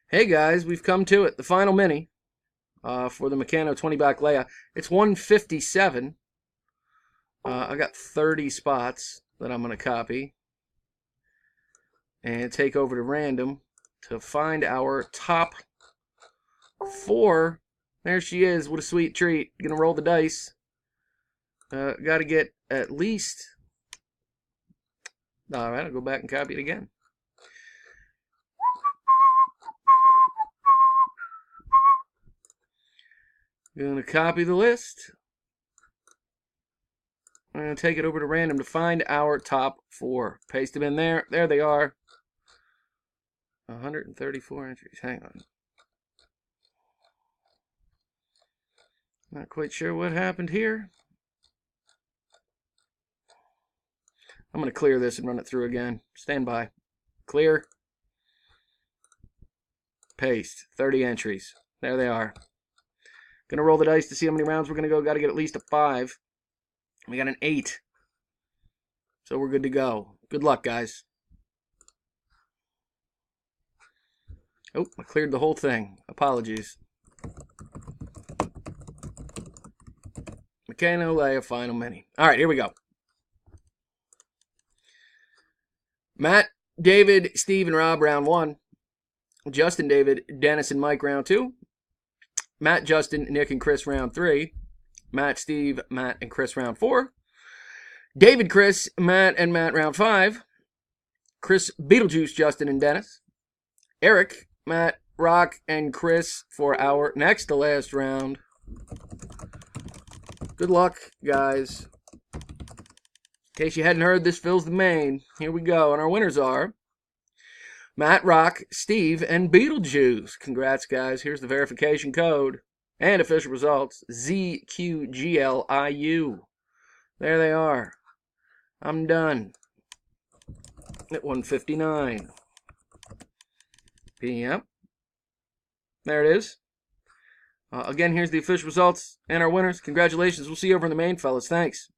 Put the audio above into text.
Hey guys, we've come to it. The final mini for the Meccano 20-back Leia. It's 157. I got 30 spots that I'm going to copy and take over to random to find our top 4. There she is. What a sweet treat. Gonna roll the dice. Got to get at least... Alright, I'll go back and copy it again. Gonna copy the list. I'm gonna take it over to random to find our top 4. Paste them in there. There they are. 134 entries. Hang on. Not quite sure what happened here. I'm gonna clear this and run it through again. Stand by. Clear. Paste. 30 entries. There they are. Gonna roll the dice to see how many rounds we're gonna go. Gotta get at least a 5. We got an 8. So we're good to go. Good luck, guys. Oh, I cleared the whole thing. Apologies. Meccano, Leia, final mini. Alright, here we go. Matt, David, Steve, and Rob, round 1. Justin, David, Dennis, and Mike, round 2. Matt, Justin, Nick, and Chris, round 3. Matt, Steve, Matt, and Chris, round 4. David, Chris, Matt, and Matt, round 5. Chris, Beetlejuice, Justin, and Dennis. Eric, Matt, Rock, and Chris for our next to last round. Good luck, guys. In case you hadn't heard, this fills the main. Here we go. And our winners are Matt, Rock, Steve, and Beetlejuice. Congrats, guys. Here's the verification code and official results. ZQGLIU. There they are. I'm done. At 1:59 p.m. There it is. Again, here's the official results and our winners. Congratulations. We'll see you over in the main, fellas. Thanks.